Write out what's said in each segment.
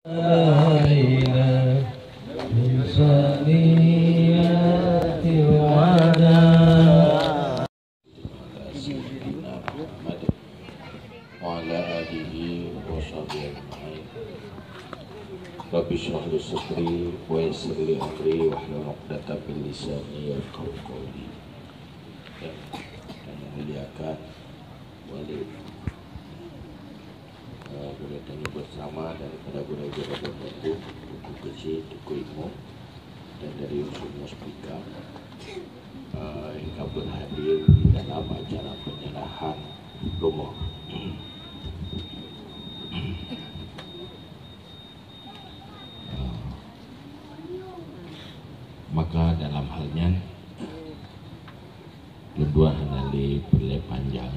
علينا من صنيعة الوداع سيدنا محمد وعلى آله وصحبه أجمعين. رب اشرح لي صدري ويسر لي أمري واحلل عقدة من لساني يفقهوا قولي. Yang memuliakan wali boleh tanya bersama daripada guru-guru buku kecil, buku ilmu dan dari unsur muspika yang berhadir di dalam acara penyerahan rumah. Maka dalam halnya kedua hanali perle panjang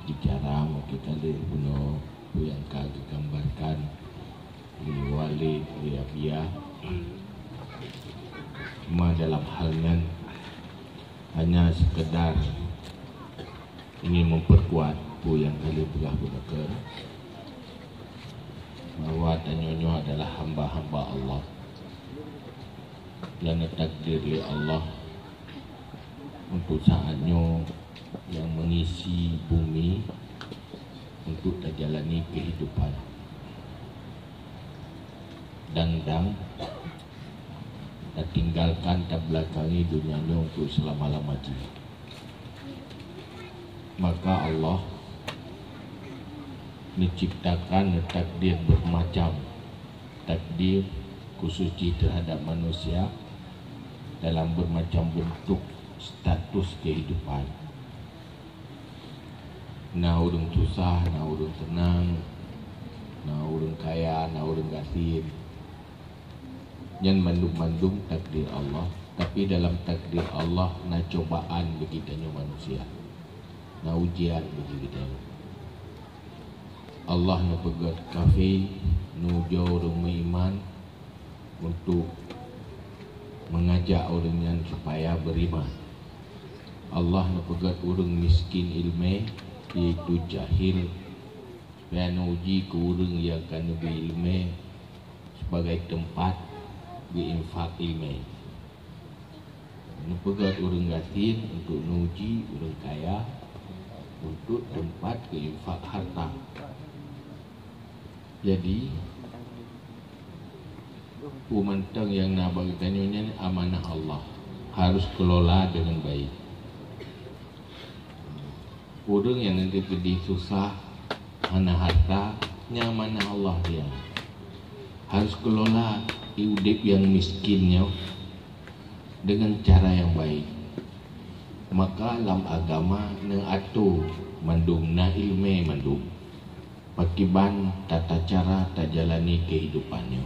bicara kita le buno yang kagak gambarkan di wali dia cuma dalam halnya hanya sekedar ingin memperkuat bu yang kali belah benar bahwa tanyonyo adalah hamba-hamba Allah dan takdir Allah untuk saatnya yang mengisi bumi untuk terjalani kehidupan dan tinggalkan tak belakangi dunianya untuk selama-lamanya. Maka Allah menciptakan takdir bermacam, takdir khusus terhadap manusia dalam bermacam bentuk status kehidupan. Nah urang susah, nah urang tenang, nah urang kaya, nah urang gatin. Yang mandung-mandung takdir Allah. Tapi dalam takdir Allah, nah cobaan bagi kita manusia, nah ujian bagi kita. Allah na pegat kafe, nujo orang beriman untuk mengajak orang yang supaya beriman. Allah na pegat orang miskin ilmu, iaitu jahil, dan uji ke orang yang akan lebih ilmu sebagai tempat diinfak ilmu. Pegat orang gatin untuk uji orang kaya untuk tempat diinfak harta. Jadi umantang yang nak bagi tanyanya amanah Allah harus kelola dengan baik. Orang yang nanti pedih susah, mana harta, nyaman Allah dia. Harus kelola hidup yang miskinnya dengan cara yang baik. Maka dalam agama nang atu mandung na ilmu mandung. Pakiban tata cara tak jalani kehidupannya.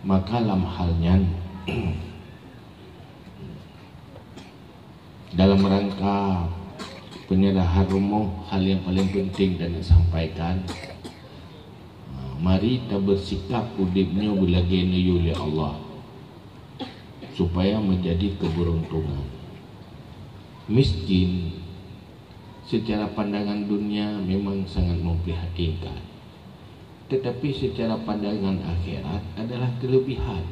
Maka dalam halnya dalam rangka penyerahan rumah, hal yang paling penting dan disampaikan, mari kita bersikap udipnya berlagak oleh Allah supaya menjadi keberuntungan. Miskin secara pandangan dunia memang sangat memprihatinkan, tetapi secara pandangan akhirat adalah kelebihan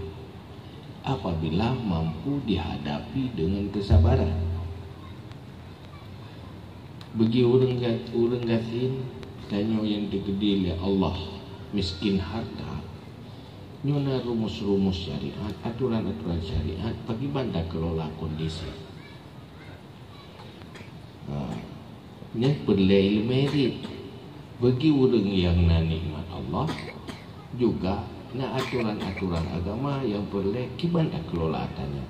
apabila mampu dihadapi dengan kesabaran. Bagi orang gatin tanya yang digede oleh Allah miskin harta, nyona rumus-rumus syariat, aturan-aturan syariat bagi banda kelola kondisi. Yang perlu merit bagi orang yang nikmat Allah juga na aturan-aturan agama yang perlu kibanda kelolaannya.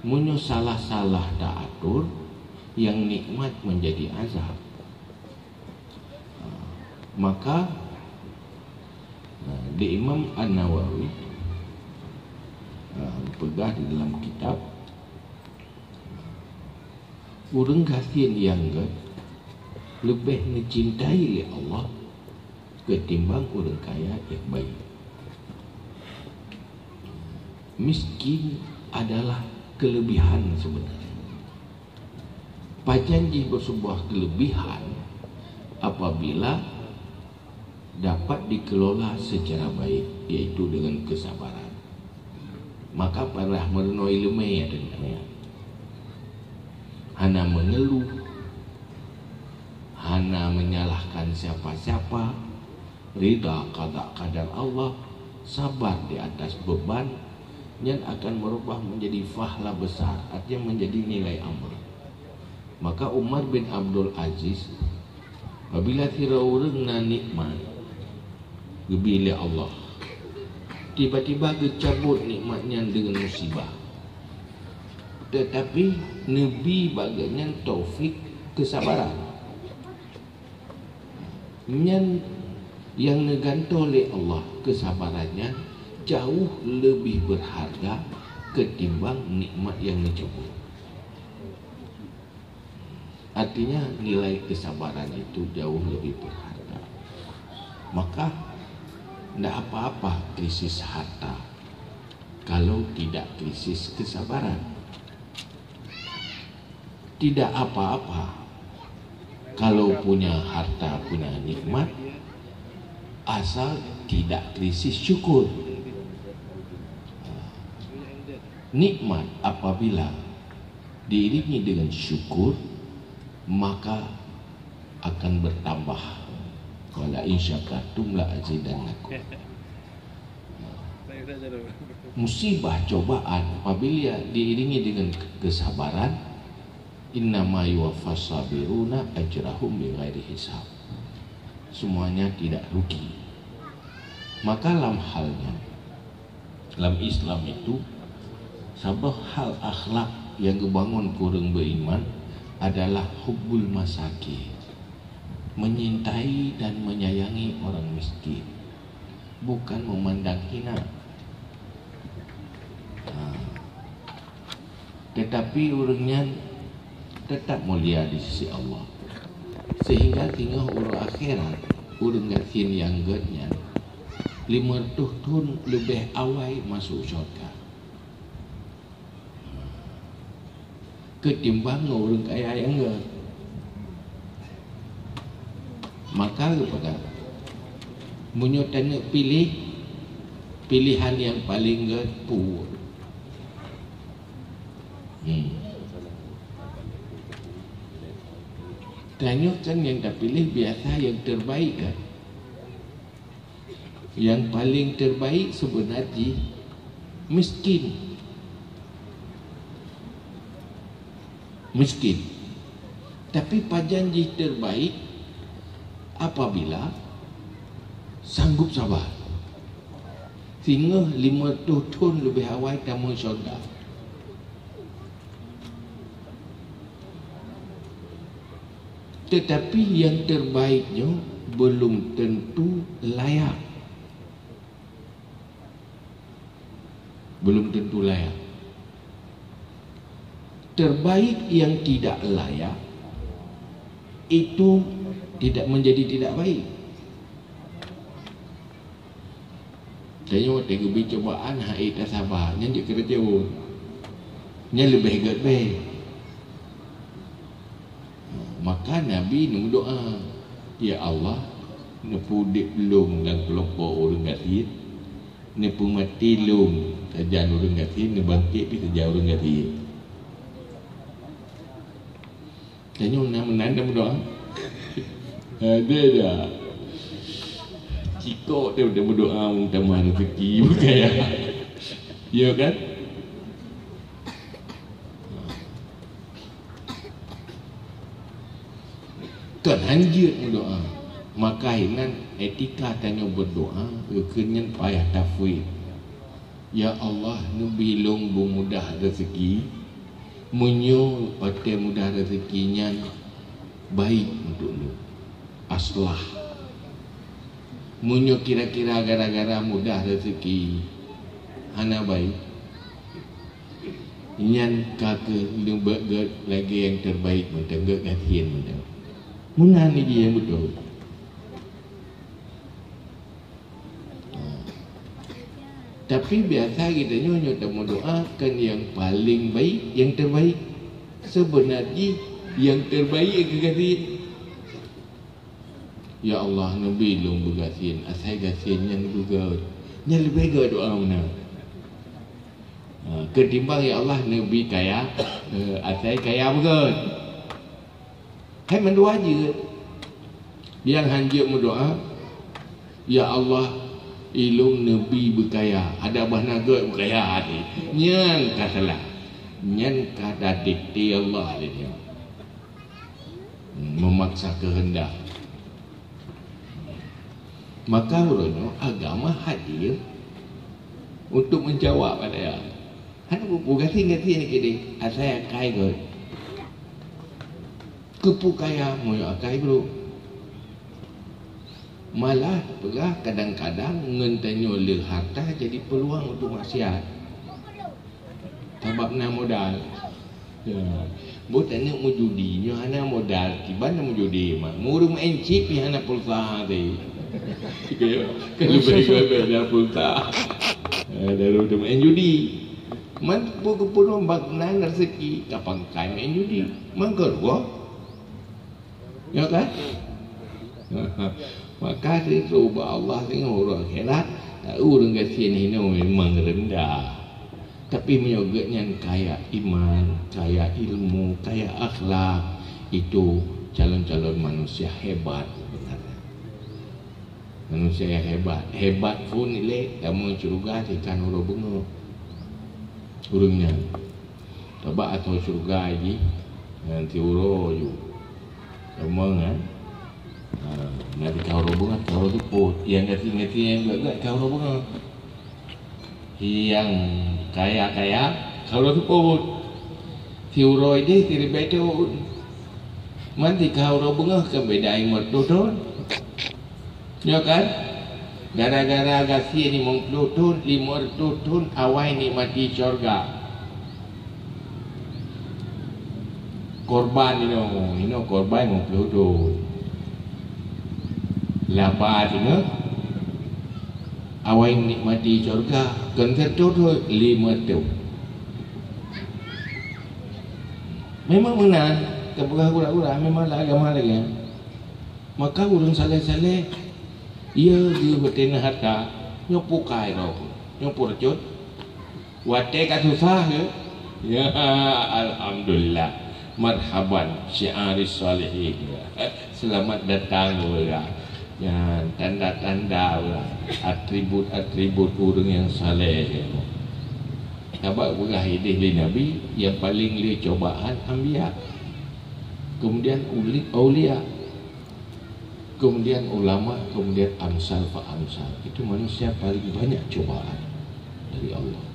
Munyo salah-salah tak atur yang nikmat menjadi azab. Maka di Imam An-Nawawi pegah di dalam kitab orang gatin yang lebih mencintai oleh Allah ketimbang orang kaya yang baik. Miskin adalah kelebihan sebenarnya. Pajanji bersebuah kelebihan apabila dapat dikelola secara baik, iaitu dengan kesabaran. Maka para merenoi lemai adanya hana mengeluh, hana menyalahkan siapa-siapa, rida qada Allah, sabar di atas beban yang akan merubah menjadi fahla besar, artinya menjadi nilai amal. Maka Umar bin Abdul Aziz apabila kira orang na nikmat gebili Allah, tiba-tiba dicabut nikmatnya dengan musibah, tetapi Nabi baginya taufik kesabaran yang neganto oleh Allah. Kesabarannya jauh lebih berharga ketimbang nikmat yang dicabut. Artinya nilai kesabaran itu jauh lebih berharga. Maka tidak apa-apa krisis harta kalau tidak krisis kesabaran. Tidak apa-apa kalau punya harta, punya nikmat, asal tidak krisis syukur. Nikmat apabila diiringi dengan syukur, maka akan bertambah. Wala in syakartum la azidannakum. Musibah cobaan apabila diiringi dengan kesabaran, innama yuwaffas sabiruna ajrahum bighairi hisab. Semuanya tidak rugi. Maka dalam halnya dalam Islam itu sabah hal akhlak yang kebangun kurang beriman adalah hubbul masakin, menyintai dan menyayangi orang miskin, bukan memandang hina. Tetapi orangnya tetap mulia di sisi Allah, sehingga tinggal urut akhirat orang ngatin yang getnya 500 tahun lebih awal masuk syurga ketimbang orang kaya yang enggak. Maka kepada menyutanya pilihan yang paling pur. Tanyakan yang dah pilih biasa yang terbaik kan? Yang paling terbaik sebenarnya miskin. Tapi pajanji terbaik apabila sanggup sabar, sehingga 50 tahun lebih awal kamu syurga. Tetapi yang terbaiknya belum tentu layak. Belum tentu layak. Terbaik yang tidak layak itu tidak menjadi tidak baik. Tanya waktu kebi cobaan hai tak sabar, nya dia kerja pun, nya lebih baik. Maka Nabi nu doa, ya Allah, nepu dik belum dan kelompok orang gatin, nepu mati belum saja orang gatin, ne bangkit pi saja orang gatin. Tanya nak menanda berdoa. Ada dah. Cikok dia berdoa minta rezeki bukan ya? Ya kan? Kan anjir berdoa. Maka hinan etika tanya berdoa kekenyan payah tafwid. Ya Allah, nu bilung bu mudah rezeki. Munyo pada mudah rezekinya baik untuk lu aslah. Munyo kira-kira gara-gara mudah rezeki hana baik, nyan kake lembek lagi yang terbaik macam gak kasihan macam mana ni dia yang betul. Tapi biasa kita nyonya tak mendoakan yang paling baik, yang terbaik. Sebenarnya yang terbaik yang kekasih, Ya Allah, Nabi long bergasin, asai gasin yang juga, yang lebih ke doa mana? Ketimbang ya Allah, Nabi kaya, asai kaya bukan? Hai mendoa je. Yang hanjir berdoa, ya Allah, ilung Nabi berkaya, ada abah naga berkaya hati. Nyan kasalah, nyan kata dikti Allah dia. Memaksa kehendak. Maka urutnya agama hadir untuk menjawab pada ya. Hanya bukan ni kini, saya kai ke, kepu kaya mau akai bro. Malah pegah kadang-kadang ngentanyo le harta jadi peluang untuk maksiat. Sebab na modal. Ya. Bukan nak mau judi, nyo hana modal, tiba nak mau judi mah. Murung main chip ni hana pulsa tadi. Kalau baik-baik dah pulsa. Lalu tu main judi. Man pun bagnan rezeki kapan kai main judi. Man kedua. Ya kan? Maka itu Allah tengok orang akhirat, orang kasihan ini memang rendah. Tapi menyogoknya kaya iman, kaya ilmu, kaya akhlak, itu calon-calon manusia hebat sebenarnya. Manusia yang hebat pun nilai kamu surga ikan huruf bunga. Urungnya, coba atau surga lagi nanti uro ju, emang kan? Nanti kau huruf kau teput, yang ngerti yang gak kau huruf bunga. Yang kaya kalau teput tiuroi dia tiri betul manti kau robengah ke bedai mertutun ya kan gara-gara gasi ni mengplutun limur tutun awai nikmati syurga korban ini korban mengplutun lapa tinggal awai nikmati syurga konser tu 5 tu memang benar kebuka gula-gula memang lah agama lagi maka urang saleh-saleh ia dia bertenah harta nyopukai roh nyopur cut wate kat susah ke ya alhamdulillah marhaban syiaris salihin selamat datang ya. Ya, tanda-tanda atribut-atribut orang yang saleh. Sebab bukan hidup di Nabi yang paling li cobaan anbiya. Kemudian aulia. Kemudian ulama, kemudian amsal fa amsal. Itu manusia paling banyak cobaan dari Allah.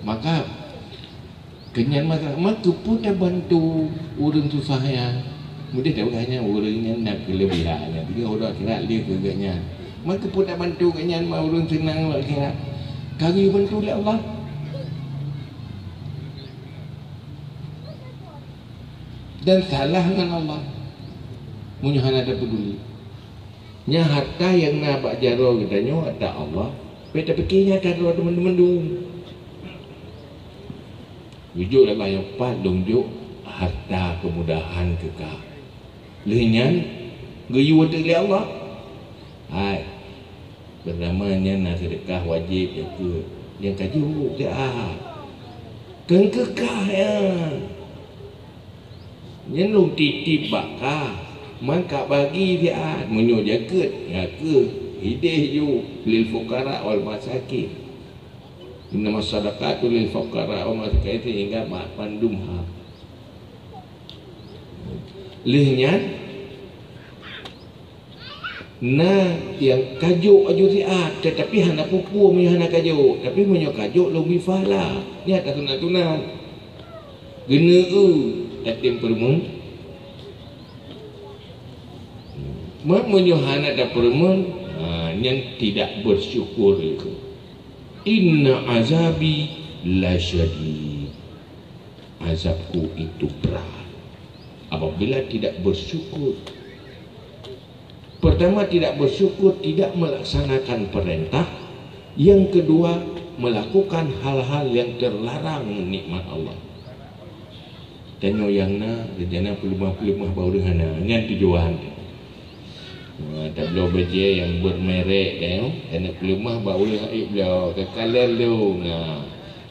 Maka kenyan maka pun dia bantu orang susah ya. Mudah tak bukannya orangnya nak kelebihan. Dia orang kira dia kegaknya. Maka pun tak bantu kenyan mah orang senang lah kira. Kami bantu oleh Allah. Dan salah dengan Allah. Munyahan ada peduli. Nya harta yang nak bak jaro katanya ada Allah. Beta fikirnya ada teman-teman dong. Wujud lah yang padung juk harta kemudahan kekal. Lehnyan geyu oleh Allah. Hai. Bernamanya nak sedekah wajib itu yang kaju dia. Kan kekal ya. Yang long titip bakah maka bagi dia menyo jaket ya ke hidih ju lil fuqara wal masakin. Inna masadaqatu lil fuqara wal masakin hingga pandumha. Lihnya nah yang kajuk aju siat tetapi hana pupu mi hana kajuk tapi menyo kajuk lebih fala ni atas tunat-tunat gena tatim permun menyo hana da permun yang tidak bersyukur itu inna azabi la syadid azabku itu berat apabila tidak bersyukur. Pertama, tidak bersyukur, tidak melaksanakan perintah. Yang kedua, melakukan hal-hal yang terlarang nikmat Allah. Tanya yang na, rencana pelemah-pelemah bau dengan dengan tujuan. Tak boleh baca yang bermerek kan, kena pelemah bau dengan beliau kekalan lu. Nah,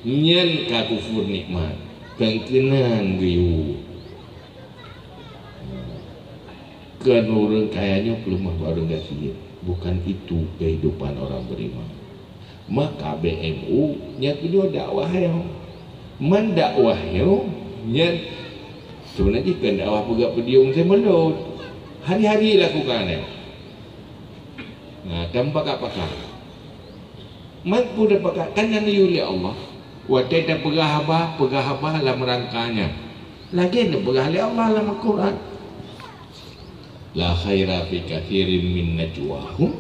nyen ka kufur nikmat, kengkenan riu. Kan orang kayanya pelemah bau dengan sihir. Bukan itu kehidupan orang beriman. Maka BMU yang kedua dakwah yang mendakwah yang sebenarnya kan dakwah pegak pediung saya melut hari-hari lakukan ya. Nah, tanpa apakah mampu dapat kanan oleh Allah. Waktu dah pegah dalam rangkanya. Lagi ada pegah oleh Allah dalam Al-Quran. La khaira fi kathirin min najwahum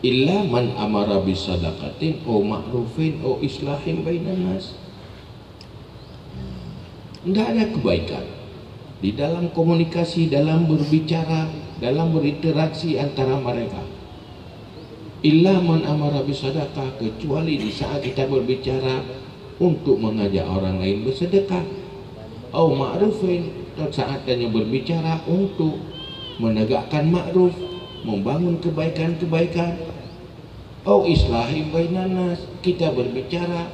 illa man amara bisadaqatin aw ma'rufin aw islahin bainan nas. Tidak ada kebaikan di dalam komunikasi, dalam berbicara, dalam berinteraksi antara mereka. Illa man amara bisadaqah, kecuali di saat kita berbicara untuk mengajak orang lain bersedekah, aw ma'rufin, saatnya berbicara untuk menegakkan makruf, membangun kebaikan-kebaikan. Au islahi bainan nas, kita berbicara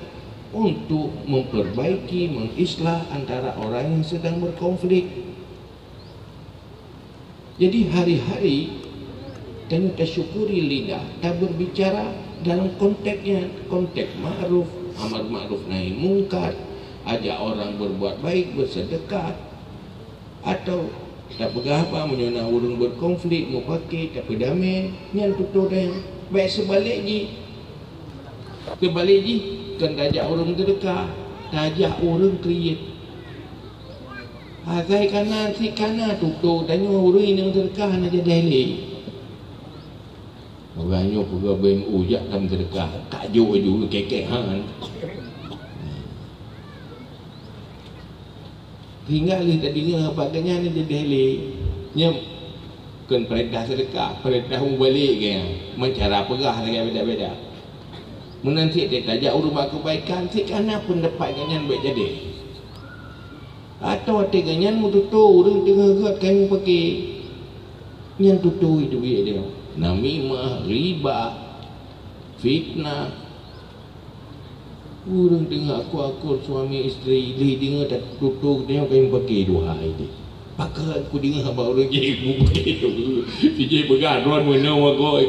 untuk memperbaiki, mengislah antara orang yang sedang berkonflik. Jadi hari-hari dan kita syukuri lidah, kita berbicara dalam konteksnya, konteks makruf, amar makruf nahi mungkar, ajak orang berbuat baik, bersedekah, atau tak pegah apa menyona orang berkonflik mau pakai tapi damai nyan tutur dah baik sebalik ji kan tajak orang terdekat, tajak orang create azai kana si kana tutur tanya orang yang terdekat nak jadi ahli orangnya pegah BMU jak dalam terdekat tajuk juga kekek han tinggal li tadi dengar baganya ni jadi heli nya kan perintah sedekah perintah balik kan mencara pegah dengan beda-beda menanti dia tajak rumah kebaikan si kana pendapat ganyan baik jadi atau hati ganyan mu tutur orang tengah gat kamu pakai nyan tutur itu dia namimah riba fitnah. Orang dengar aku suami isteri dia dengar tak tutup dia kain pakai dua hari dia. Pakar aku dengar apa orang je buku DJ begaduan mana aku.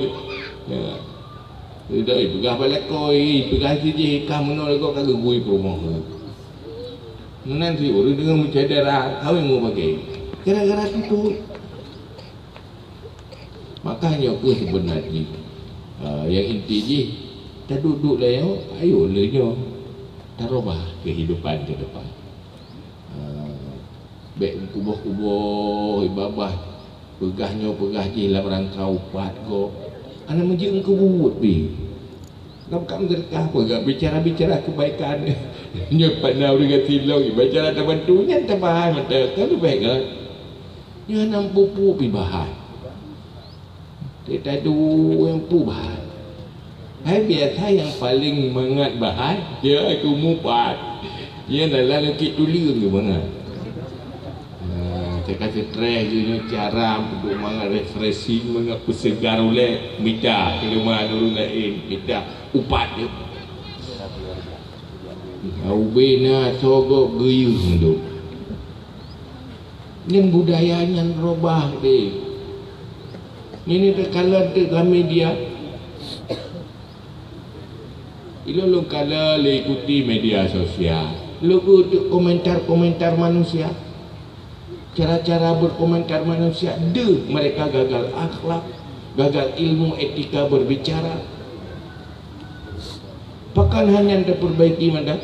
Ya. Tidak begah balik koi, begah DJ kamu nak kau kagak gue promo. Nanti orang dengar macam darah, kau yang mau pakai. Gara-gara itu. Makanya aku sebenarnya yang inti je kita duduk lah ya, ayo lehnya tarobah kehidupan ke depan. Baik kubur-kubur ibabah pegahnya je dalam rangka upat ko. Ana menjeng ke buat bi. Kau kam derkah apa gak bicara-bicara kebaikan. Nya pandau dengan silau bicara tak bantunya tak faham mata kalau baik kan. Nya nampu pu pi bahai. Kita tu yang pu bahai. Hai biasa yang paling mengat bahai dia aku mupat. Dia dalam lagi tulir ke banget. Saya kasih stres je cara untuk mengat refreshing mengaku segar oleh minta kelemahan orang lain minta upat dia. Ubena sogok geyuh hidup. Ini budayanya robah deh. Ini terkalah dalam media. Lu kalau ikuti media sosial, lu komentar-komentar manusia, cara-cara berkomentar manusia, mereka gagal akhlak, gagal ilmu etika berbicara. Pakan hanya anda perbaiki mandat.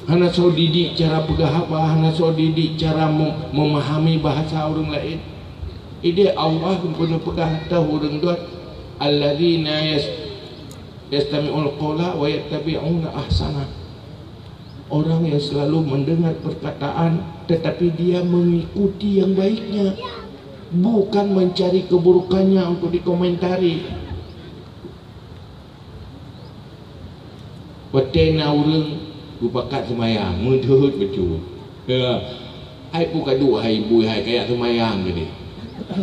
Hana so didik cara pegah apa, hana so didik cara memahami bahasa orang lain. Ide Allah pun pegah tahu orang dua alladzina yastami'ul qawla wa yattabi'una ahsana. Orang yang selalu mendengar perkataan tetapi dia mengikuti yang baiknya, bukan mencari keburukannya untuk dikomentari. Betena orang bupakat semayang menurut betul Hai pun kaduk hai bui hai kayak semayang ke ni.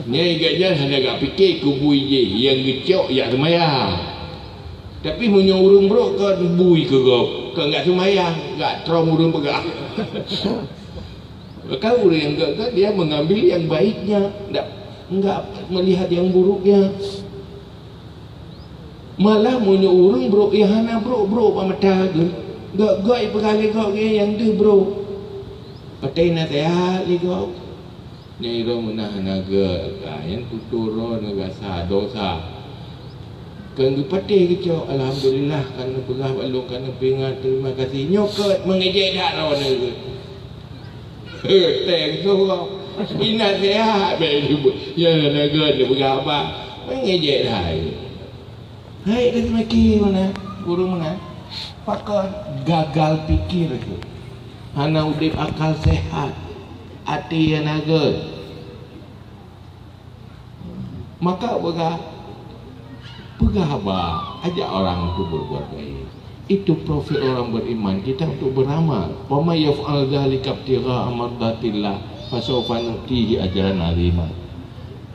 Nyai gajah hanya agak fikir ku bui je yang gecok yak semayang. Tapi punya urung bro kan bui ke kau. Kau enggak semayang, enggak trom urung pegang. Kau urung yang enggak dia mengambil yang baiknya, enggak melihat yang buruknya. Malah punya urung bro yang hana bro pamata ke. Enggak pegang kau yang tu bro. Patai na sehat ni kau. Nyai ro menahan naga, yang tuturo naga sah dosa. Kan patai kecok, alhamdulillah kan pegah balung kan pingat terima kasih nyokot mengejek dak ro naga. Teng so kau. Ina sehat be ya naga ni pegah apa? Mengejek dah. Hai dah semaki mana? Guru mana? Pakar gagal fikir tu. Hana udip akal sehat, hati yang naga. Maka pegah apa? Ajak orang untuk berbuat baik. Itu profil orang beriman. Kita untuk beramal. Wa may yaf'al dzalika ibtigha'a mardatillah fasawfa nu'tihi ajran 'azima.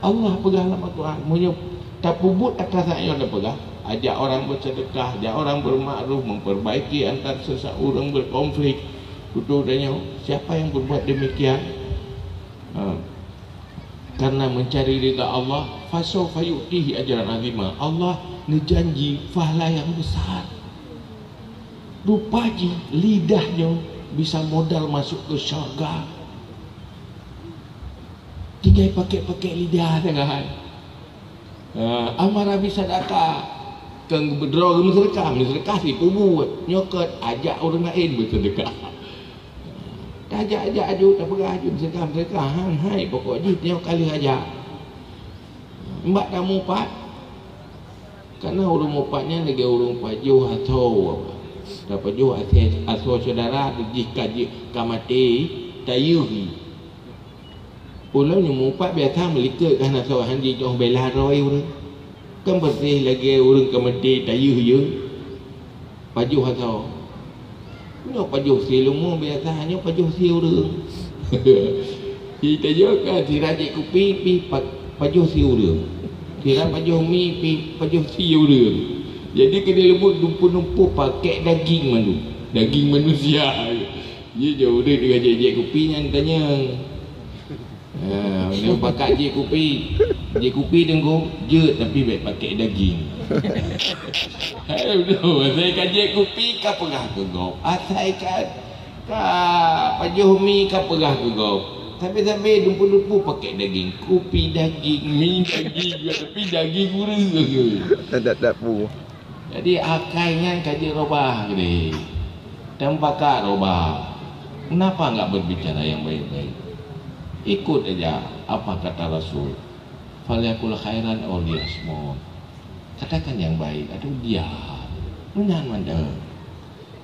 Allah pegah nama Tuhan. Munyo tak pubut atas saya dah pegah. Ajak orang bersedekah, ajak orang bermakruf, memperbaiki antara seseorang berkonflik. Tutur tanya, siapa yang berbuat demikian? Karena mencari ridha Allah, fasawfa yu'tihi ajran 'azima. Allah janji pahala yang besar. Rupanya lidahnya bisa modal masuk ke syurga. Tinggal pakai lidah dengan amarah bisa sedekah. Kang berdoa sedekah itu buat nyokot ajak orang lain bersedekah. Ajak aju tak pernah aju sedekah hai pokoknya tiap kali ajak. Mbak dah mupat. Karena urung mupatnya lagi urung pajuh atau dapat juh asal saudara jika kamati tayuhi. Ulangnya mupat biasa melikat kan asal handi jauh bela roy urang. Kan bersih lagi urang kamati tayuh je. Pajuh atau Punya pajuh si lumu biasanya pajuh si urang. Kita juga si rajik kupi pi pajuh si urang. Si pajuh mi pi pajuh si urang. Jadi kena lembut numpuk-numpuk pakai daging manu. Daging manusia. Dia jauh dia dengan jek kupi yang tanya. Dia pakai jek kupi. Jek kupi tengok je tapi baik pakai daging. Saya kan jek kupi kau pegah ke kau. Asai kan pajuh mi kau pegah ke kau. Tapi dumpu-dumpu pakai daging. Kupi daging, mi daging, tapi daging urang. Tak pu. Jadi akainya kaji robah gede. Dan pakar robah. Kenapa enggak berbicara yang baik-baik? Ikut aja apa kata Rasul. Falyakul khairan aw liyasmut. Katakan yang baik atau dia. Menan mandang.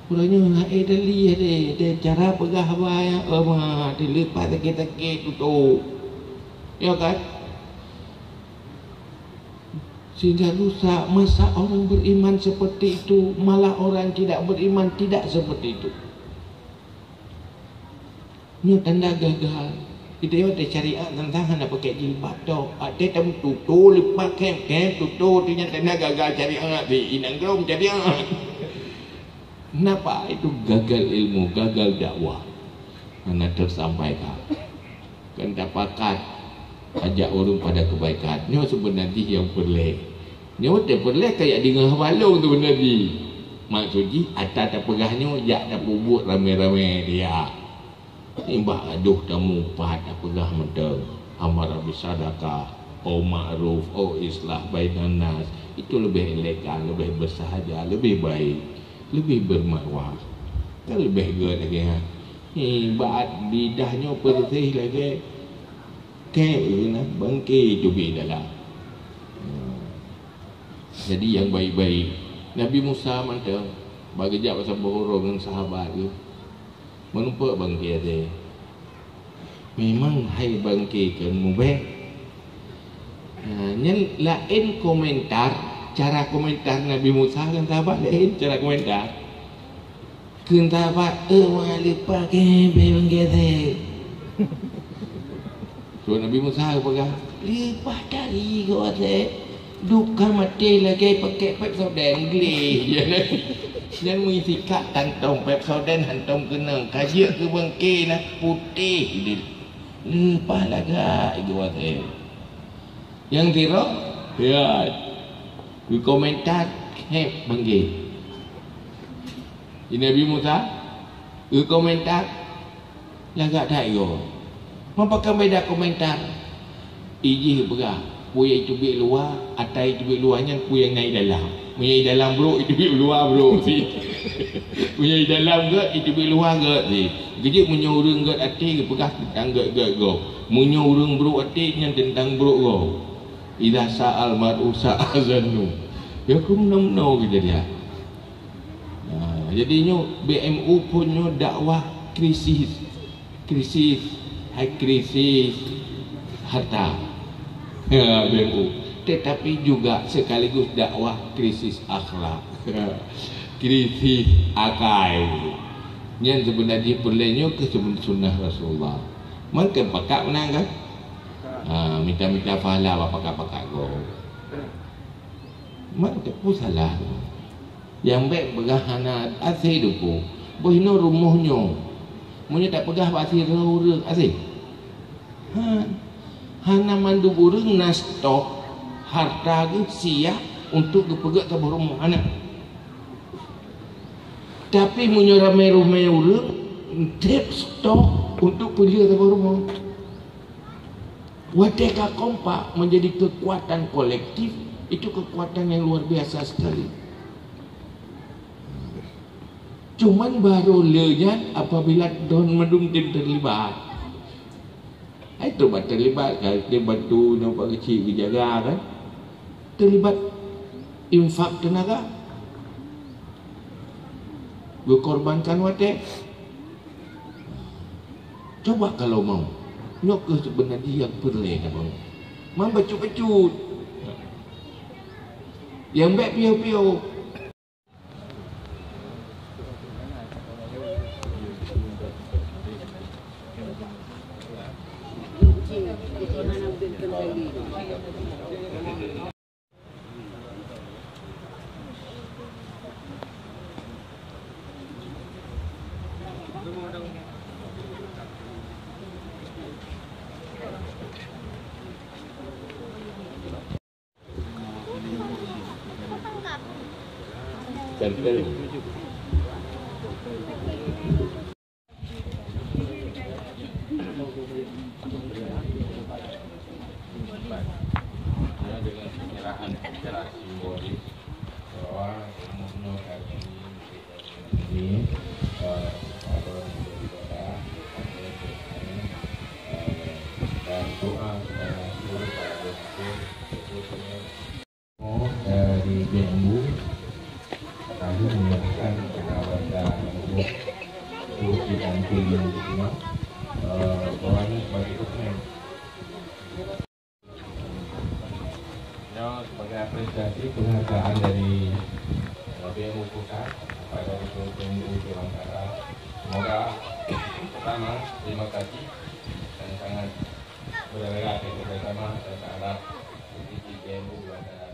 Urangnya dah lihat dia cara pegah bayang dilipat sakit-sakit tu. Ya kan? Sehingga rusak. Masa orang beriman seperti itu, malah orang tidak beriman tidak seperti itu. Ini tanda gagal. Kita ada syariat tentang nak pakai jilbab tu. Ada tamu tutu lipat kem tutu tu yang tanda gagal syariat di inang gerom syariat. Kenapa itu gagal ilmu, gagal dakwah? Karena tersampaikan. Kan dapatkan ajak orang pada kebaikan. Ini sebenarnya yang perleh. Nyawa tak perleh kayak dengan balong tu benar di. Maksudnya atas tak pegahnya jak tak bubuk rame-rame dia. Imbah aduh tamu pat tak pegah menteng. Amar bisadaqah, au ma'ruf, au islah bainan nas. Itu lebih elegan, lebih bersahaja, lebih baik, lebih bermarwah. Kan lebih good lagi ha. Baat lidahnya bersih lagi. Kena bangkit jubi dalam. Jadi yang baik-baik. Nabi Musa mantap bagi jawab pasal berhurung dengan sahabat tu. Menumpak bangkit dia. Memang hai bangkit kan mubah. Yang lain komentar, cara komentar Nabi Musa kan sahabat lain cara komentar. Kentah pak lupa ke bengkete. So Nabi Musa pegang lupa dari kau te duka mati lagi pakai pep soden geli. Yang mengisi kat kantong pep soden hantam kena kajak ke bengke nak putih. Lupa lagi kau te. Yang tiro ya di komentar hep bengke. Ini Nabi Musa komentar lagak tak yo. Mampakan beda komentar. Iji berah. Puya itu bik luar, atai itu bik luarnya puya naik dalam. Punya dalam bro itu bik luar bro si. Punya dalam ke itu bik luar ke si. Kejap menyurung ke ati ke pegah tentang ke go. Menyurung bro ati yang tentang bro go. Idza sa'al mar'u sa'azanu. Ya kum nom gitu dia. Jadinya BMU punya dakwah krisis harta BMU, tetapi juga sekaligus dakwah krisis akhlak, krisis akal. Yang sebenarnya perlunya ke sunnah Rasulullah. Mungkin pakak menang kan? Minta pahala apa pakak go. Mungkin pun salah. Yang baik pegahana asih duku bohino rumahnya munyo tak pegah asih rurung asih hana mandu burung nas stok harta ge sia untuk dipegak ke rumah anak tapi munyo ramai-ramai urang tip stok untuk pergi ke rumah wadeka kompak menjadi kekuatan kolektif. Itu kekuatan yang luar biasa sekali. Cuman baru lejan apabila don medung tim terlibat. Itu terlibat kan dia bantu nampak kecil dijaga kan. Terlibat infak tenaga. Berkorbankan watek. Coba kalau mau. Nyok ke sebenarnya yang perle abang. Mam bacut-bacut. Yang baik piau-piau. Tempel. Dengan penyerahan secara simbolis bahwa ini dan doa kepada seluruh para dari BMU lalu menyerahkan kepada untuk dan pilihan semua bawahnya sebagai dokumen. Sebagai apresiasi penghargaan dari BMU Pusat pada BMU Sulawesi. Semoga pertama terima kasih dan sangat berharap kita bersama dan harap BMU Sulawesi.